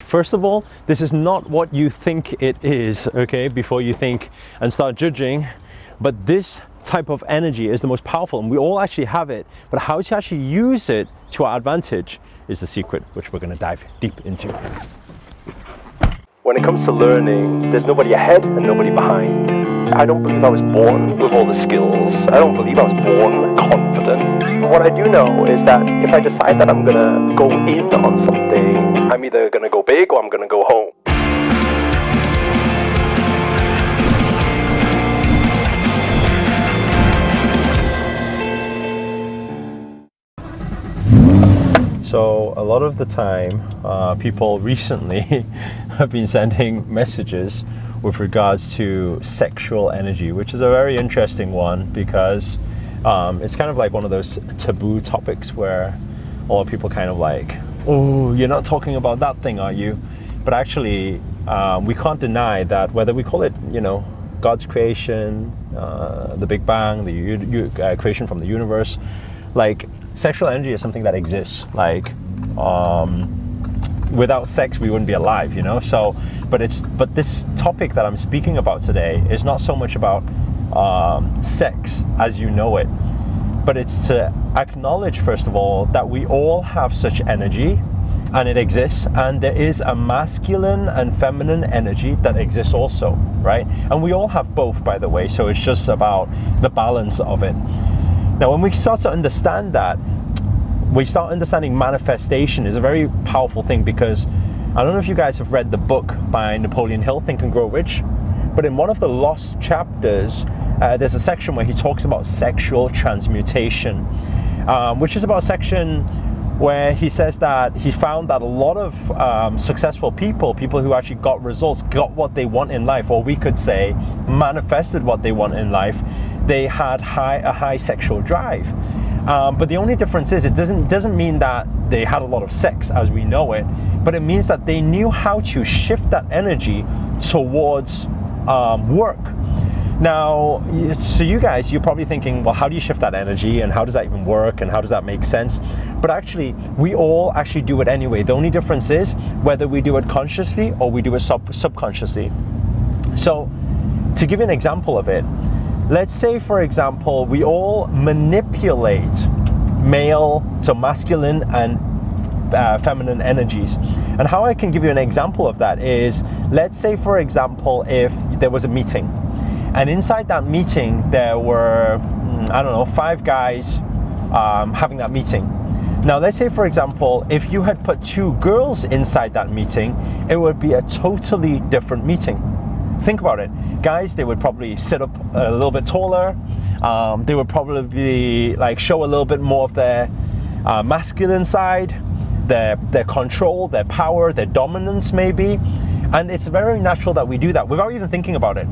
first of all, this is not what you think it is, okay, before you think and start judging. But this type of energy is the most powerful, and we all actually have it. But how to actually use it to our advantage is the secret, which we're going to dive deep into. When it comes to learning, there's nobody ahead and nobody behind. I don't believe I was born with all the skills. I don't believe I was born confident. But what I do know is that if I decide that I'm going to go in on something, I'm either going to go big or I'm going to go home. So a lot of the time, people recently have been sending messages with regards to sexual energy, which is a very interesting one because it's kind of like one of those taboo topics where a lot of people kind of like, oh, you're not talking about that thing, are you? But actually, we can't deny that whether we call it, you know, God's creation, the Big Bang, the creation from the universe, like sexual energy is something that exists. Like without sex we wouldn't be alive, you know. So but this topic that I'm speaking about today is not so much about sex as you know it, but it's to acknowledge first of all that we all have such energy and it exists, and there is a masculine and feminine energy that exists also, right? And we all have both, by the way, so it's just about the balance of it. Now, when we start to understand that, we start understanding manifestation is a very powerful thing, because I don't know if you guys have read the book by Napoleon Hill, Think and Grow Rich, but in one of the lost chapters, there's a section where he talks about sexual transmutation, which is about a section where he says that he found that a lot of successful people who actually got results, got what they want in life, or we could say manifested what they want in life, they had a high sexual drive. But the only difference is it doesn't mean that they had a lot of sex as we know it, but it means that they knew how to shift that energy towards work. Now, so you guys, you're probably thinking, well, how do you shift that energy, and how does that even work, and how does that make sense? But actually, we all actually do it anyway. The only difference is whether we do it consciously or we do it subconsciously. So, to give you an example of it, let's say, for example, we all manipulate male, so masculine and feminine energies. And how I can give you an example of that is, let's say, for example, if there was a meeting, and inside that meeting there were, I don't know, 5 guys having that meeting. Now, let's say, for example, if you had put 2 girls inside that meeting, it would be a totally different meeting. Think about it. Guys, they would probably sit up a little bit taller. They would probably like show a little bit more of their masculine side, their control, their power, their dominance maybe. And it's very natural that we do that without even thinking about it.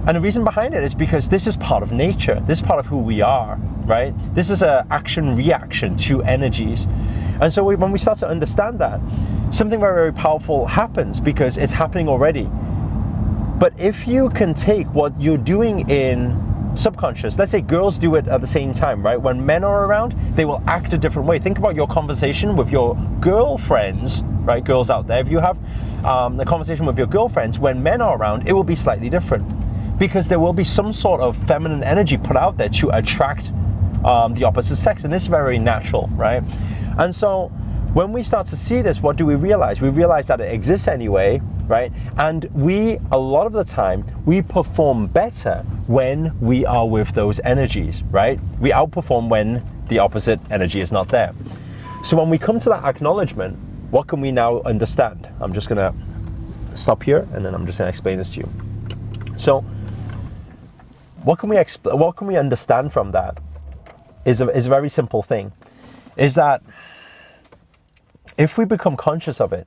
And the reason behind it is because this is part of nature. This is part of who we are, right? This is an action-reaction to energies. And so when we start to understand that, something very, very powerful happens, because it's happening already. But if you can take what you're doing in subconscious, let's say girls do it at the same time, right? When men are around, they will act a different way. Think about your conversation with your girlfriends, right? Girls out there, if you have a conversation with your girlfriends, when men are around, it will be slightly different, because there will be some sort of feminine energy put out there to attract the opposite sex, and this is very natural, right? And so when we start to see this, what do we realize? We realize that it exists anyway, right? And a lot of the time, we perform better when we are with those energies, right? We outperform when the opposite energy is not there. So when we come to that acknowledgement, what can we now understand? I'm just gonna stop here, and then I'm just gonna explain this to you. So what can we understand from that is a very simple thing, is that if we become conscious of it,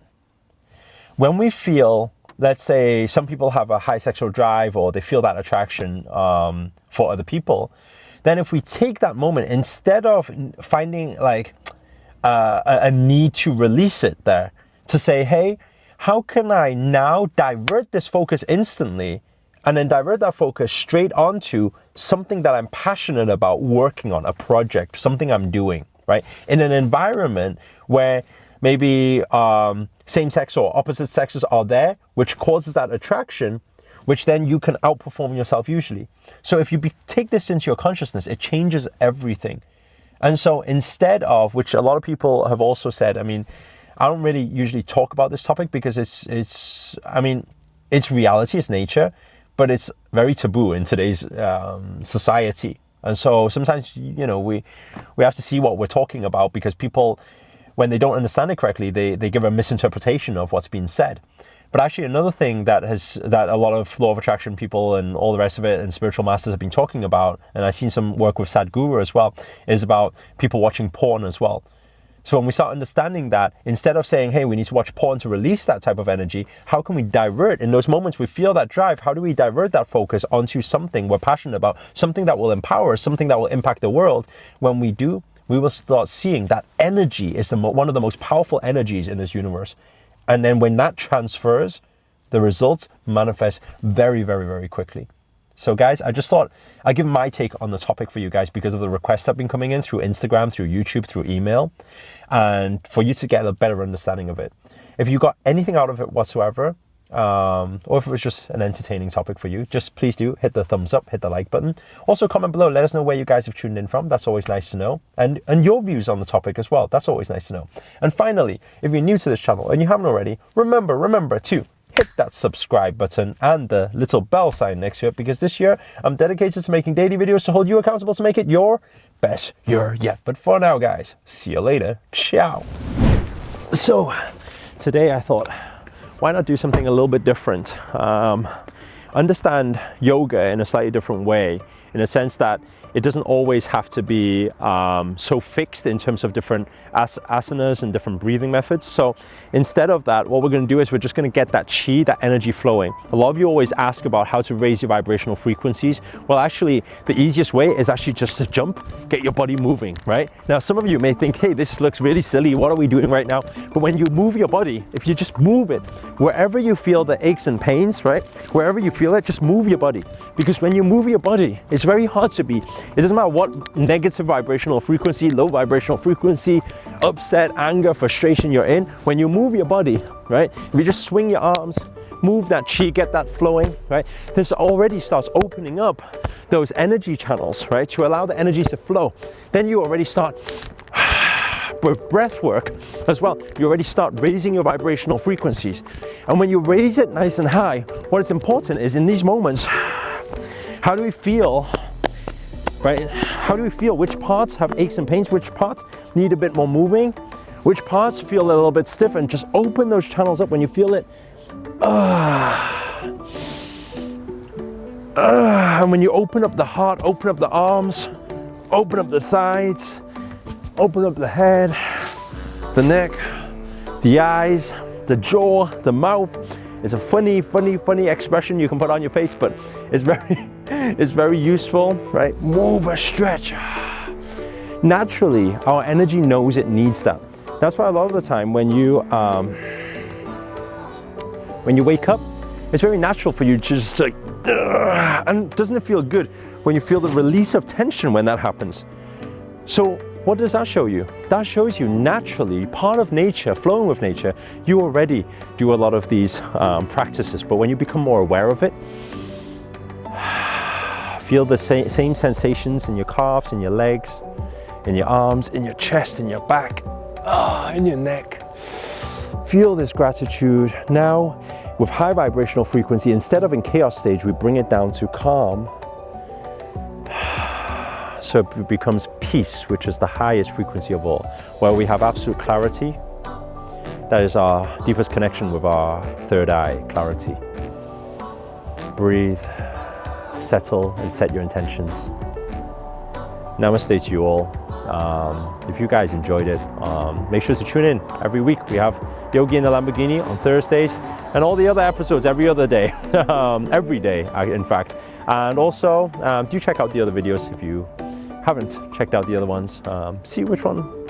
when we feel, let's say some people have a high sexual drive, or they feel that attraction for other people, then if we take that moment, instead of finding like a need to release it there, to say, hey, how can I now divert this focus instantly, and then divert that focus straight onto something that I'm passionate about working on, a project, something I'm doing, right? In an environment where maybe same sex or opposite sexes are there, which causes that attraction, which then you can outperform yourself usually. So if you take this into your consciousness, it changes everything. And so instead of, which a lot of people have also said, I mean, I don't really usually talk about this topic because it's reality, it's nature, but it's very taboo in today's society. And so sometimes, you know, we have to see what we're talking about, because people, when they don't understand it correctly, they give a misinterpretation of what's being said. But actually another thing that a lot of law of attraction people and all the rest of it and spiritual masters have been talking about, and I've seen some work with Sadhguru as well, is about people watching porn as well. So when we start understanding that, instead of saying, hey, we need to watch porn to release that type of energy, how can we divert in those moments we feel that drive? How do we divert that focus onto something we're passionate about, something that will empower us, something that will impact the world? When we do, we will start seeing that energy is one of the most powerful energies in this universe. And then when that transfers, the results manifest very, very, very quickly. So guys, I just thought I'd give my take on the topic for you guys because of the requests that have been coming in through Instagram, through YouTube, through email, and for you to get a better understanding of it. If you got anything out of it whatsoever, or if it was just an entertaining topic for you, just please do hit the thumbs up, hit the like button. Also comment below, let us know where you guys have tuned in from. That's always nice to know. And your views on the topic as well. That's always nice to know. And finally, if you're new to this channel and you haven't already, remember to hit that subscribe button and the little bell sign next to it, because this year I'm dedicated to making daily videos to hold you accountable to make it your best year yet. But for now, guys, see you later. Ciao. So today I thought, why not do something a little bit different? Understand yoga in a slightly different way, in a sense that it doesn't always have to be so fixed in terms of different asanas and different breathing methods. So instead of that, what we're going to do is we're just going to get that chi, that energy flowing. A lot of you always ask about how to raise your vibrational frequencies. Well, actually, the easiest way is actually just to jump, get your body moving, right? Now, some of you may think, hey, this looks really silly. What are we doing right now? But when you move your body, if you just move it, wherever you feel the aches and pains, right? Wherever you feel it, just move your body. Because when you move your body, it's very hard to be, it doesn't matter what negative vibrational frequency, low vibrational frequency, upset, anger, frustration you're in, when you move your body, right? If you just swing your arms, move that chi, get that flowing, right? This already starts opening up those energy channels, right? To allow the energies to flow. Then you already start with breath work as well. You already start raising your vibrational frequencies. And when you raise it nice and high, what is important is in these moments, how do we feel, right? How do we feel? Which parts have aches and pains? Which parts need a bit more moving? Which parts feel a little bit stiff? And just open those channels up when you feel it. And when you open up the heart, open up the arms, open up the sides, open up the head, the neck, the eyes, the jaw, the mouth. It's a funny expression you can put on your face, but it's very useful, right? Move or stretch. Naturally, our energy knows it needs that. That's why a lot of the time when you wake up, it's very natural for you to just like, and doesn't it feel good when you feel the release of tension when that happens? So what does that show you? That shows you naturally, part of nature, flowing with nature, you already do a lot of these practices, but when you become more aware of it, feel the same sensations in your calves, in your legs, in your arms, in your chest, in your back, in your neck. Feel this gratitude. Now, with high vibrational frequency, instead of in chaos stage, we bring it down to calm. So it becomes peace, which is the highest frequency of all, where we have absolute clarity. That is our deepest connection with our third eye, clarity. Breathe, settle, and set your intentions. Namaste to you all. If you guys enjoyed it, make sure to tune in every week. We have Yogi in the Lamborghini on Thursdays, and all the other episodes every other day, every day, in fact. And also, do check out the other videos if you haven't checked out the other ones. See which one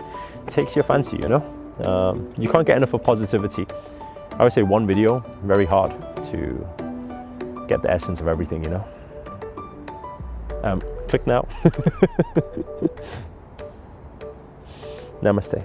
takes your fancy, you know? You can't get enough of positivity. I would say one video, very hard to get the essence of everything, you know? Click now. Namaste.